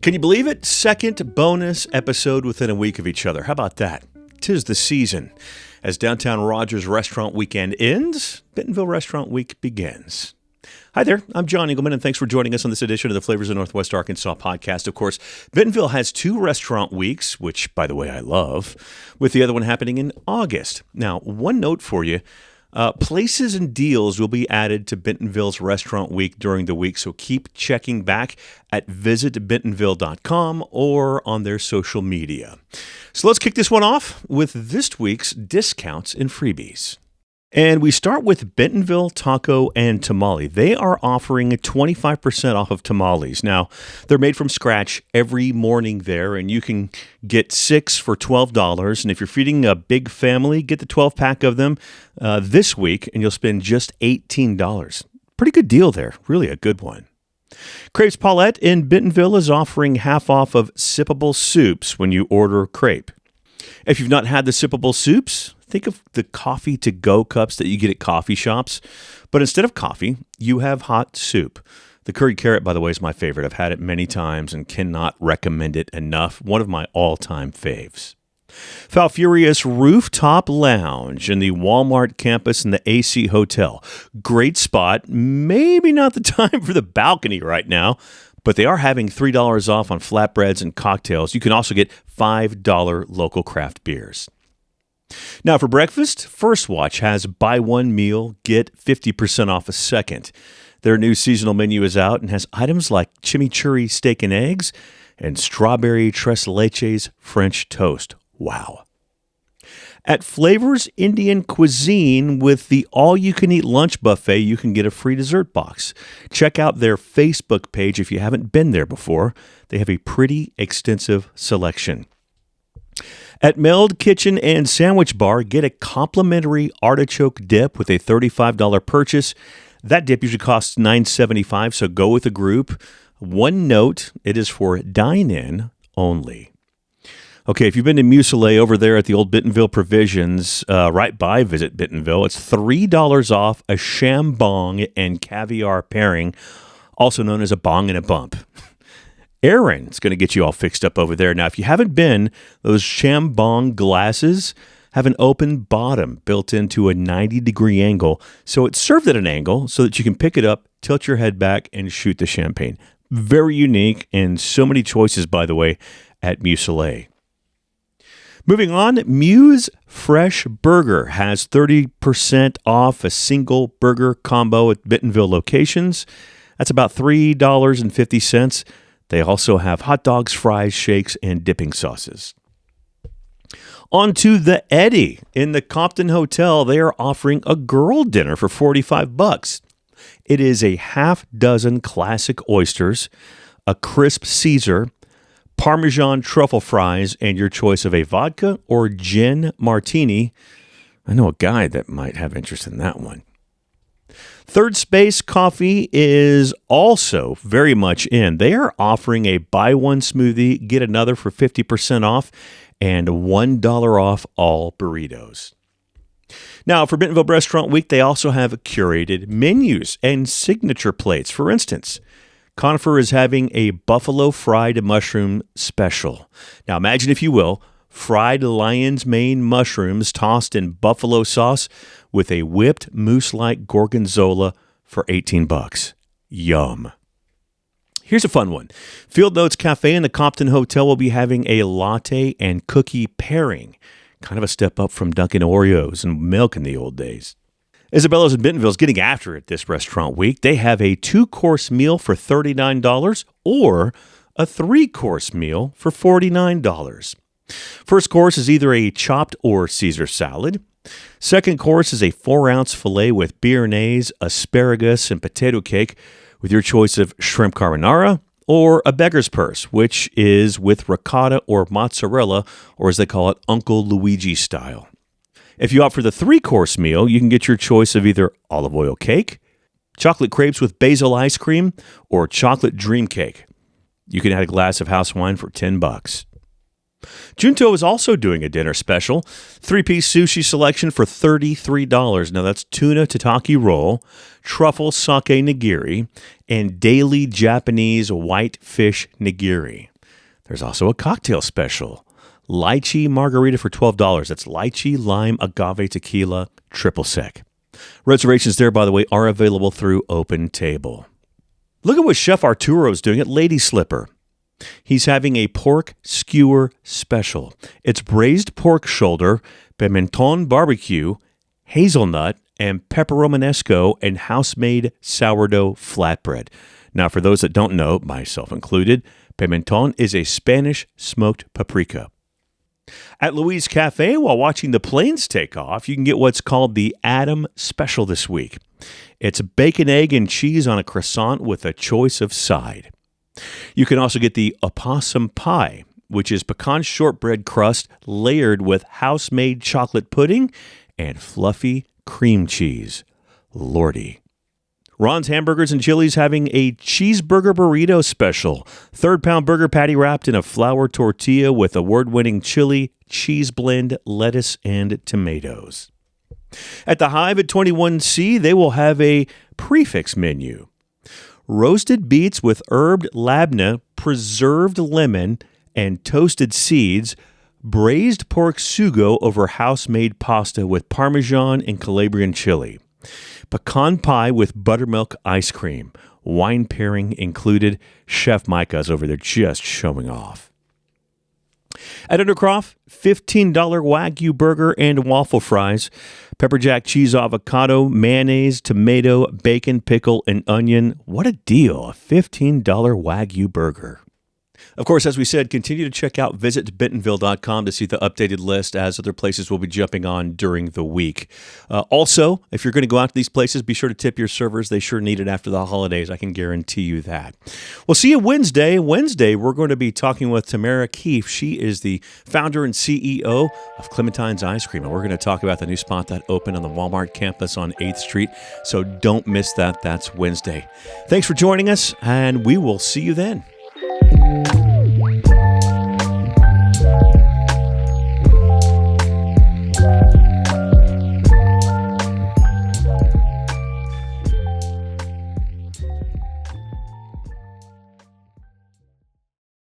Can you believe it? Second bonus episode within a week of each other. How about that? 'Tis the season. As Downtown Rogers Restaurant Weekend ends, Bentonville Restaurant Week begins. Hi there, I'm John Engelman, and thanks for joining us on this edition of the Flavors of Northwest Arkansas podcast. Of course, Bentonville has two restaurant weeks, which, by the way, I love, with the other one happening in August. Now, one note for you. Places and deals will be added to Bentonville's Restaurant Week during the week, so keep checking back at visitbentonville.com or on their social media. So let's kick this one off with this week's discounts and freebies. And we start with Bentonville Taco and Tamale. They are offering 25% off of tamales. Now, they're made from scratch every morning there, and you can get 6 for $12. And if you're feeding a big family, get the 12-pack of them this week, and you'll spend just $18. Pretty good deal there. Really a good one. Crepes Paulette in Bentonville is offering half off of sippable soups when you order crepe. If you've not had the sippable soups, think of the coffee-to-go cups that you get at coffee shops. But instead of coffee, you have hot soup. The curried carrot, by the way, is my favorite. I've had it many times and cannot recommend it enough. One of my all-time faves. Falfurious Rooftop Lounge in the Walmart campus in the AC Hotel. Great spot. Maybe not the time for the balcony right now, but they are having $3 off on flatbreads and cocktails. You can also get $5 local craft beers. Now for breakfast, First Watch has buy one meal, get 50% off a second. Their new seasonal menu is out and has items like chimichurri steak and eggs and strawberry tres leches French toast. Wow. At Flavors Indian Cuisine, with the all-you-can-eat lunch buffet, you can get a free dessert box. Check out their Facebook page if you haven't been there before. They have a pretty extensive selection. At Meld Kitchen and Sandwich Bar, get a complimentary artichoke dip with a $35 purchase. That dip usually costs $9.75, so go with a group. One note, it is for dine-in only. Okay, if you've been to Muselet over there at the old Bentonville Provisions, right by Visit Bentonville, it's $3 off a shambong and caviar pairing, also known as a bong and a bump. Aaron's going to get you all fixed up over there. Now, if you haven't been, those shambong glasses have an open bottom built into a 90-degree angle, so it's served at an angle so that you can pick it up, tilt your head back, and shoot the champagne. Very unique, and so many choices, by the way, at Muselet. Moving on, Muse Fresh Burger has 30% off a single burger combo at Bentonville locations. That's about $3.50. They also have hot dogs, fries, shakes, and dipping sauces. On to the Eddie. In the Compton Hotel, they are offering a girl dinner for $45. It is a half dozen classic oysters, a crisp Caesar, Parmesan truffle fries, and your choice of a vodka or gin martini. I know a guy that might have interest in that one. Third Space Coffee is also very much in. They are offering a buy one smoothie, get another for 50% off, and $1 off all burritos. Now, for Bentonville Restaurant Week, they also have curated menus and signature plates. For instance, Conifer is having a buffalo fried mushroom special. Now, imagine, if you will, fried lion's mane mushrooms tossed in buffalo sauce with a whipped mousse-like gorgonzola for $18. Yum. Here's a fun one. Field Notes Cafe in the Compton Hotel will be having a latte and cookie pairing. Kind of a step up from Dunkin' Oreos and milk in the old days. Isabella's in Bentonville is getting after it this restaurant week. They have a 2-course meal for $39 or a 3-course meal for $49. First course is either a chopped or Caesar salad. Second course is a 4-ounce filet with béarnaise, asparagus, and potato cake with your choice of shrimp carbonara, or a beggar's purse, which is with ricotta or mozzarella, or as they call it, Uncle Luigi style. If you opt for the 3-course meal, you can get your choice of either olive oil cake, chocolate crepes with basil ice cream, or chocolate dream cake. You can add a glass of house wine for $10. Junto is also doing a dinner special. 3-piece sushi selection for $33. Now that's tuna tataki roll, truffle sake nigiri, and daily Japanese white fish nigiri. There's also a cocktail special. Lychee margarita for $12. That's lychee, lime, agave, tequila, triple sec. Reservations there, by the way, are available through Open Table. Look at what Chef Arturo's doing at Lady Slipper. He's having a pork skewer special. It's braised pork shoulder, pimenton barbecue, hazelnut, and pepper romanesco, and house-made sourdough flatbread. Now, for those that don't know, myself included, pimenton is a Spanish smoked paprika. At Louise Cafe, while watching the planes take off, you can get what's called the Adam Special this week. It's bacon, egg, and cheese on a croissant with a choice of side. You can also get the opossum pie, which is pecan shortbread crust layered with house-made chocolate pudding and fluffy cream cheese. Lordy. Ron's Hamburgers and Chili's having a cheeseburger burrito special. Third-pound burger patty wrapped in a flour tortilla with award-winning chili, cheese blend, lettuce, and tomatoes. At the Hive at 21C, they will have a prefix menu. Roasted beets with herbed labneh, preserved lemon, and toasted seeds, braised pork sugo over house-made pasta with Parmesan and Calabrian chili, pecan pie with buttermilk ice cream, wine pairing included. Chef Micah's over there just showing off. At Undercroft, $15 Wagyu burger and waffle fries, pepper jack cheese avocado, mayonnaise, tomato, bacon, pickle, and onion. What a deal, a $15 Wagyu burger. Of course, as we said, continue to check out visitbentonville.com to see the updated list as other places will be jumping on during the week. Also, if you're going to go out to these places, be sure to tip your servers. They sure need it after the holidays. I can guarantee you that. We'll see you Wednesday. Wednesday, we're going to be talking with Tamara Keefe. She is the founder and CEO of Clementine's Ice Cream, and we're going to talk about the new spot that opened on the Walmart campus on 8th Street. So don't miss that. That's Wednesday. Thanks for joining us, and we will see you then.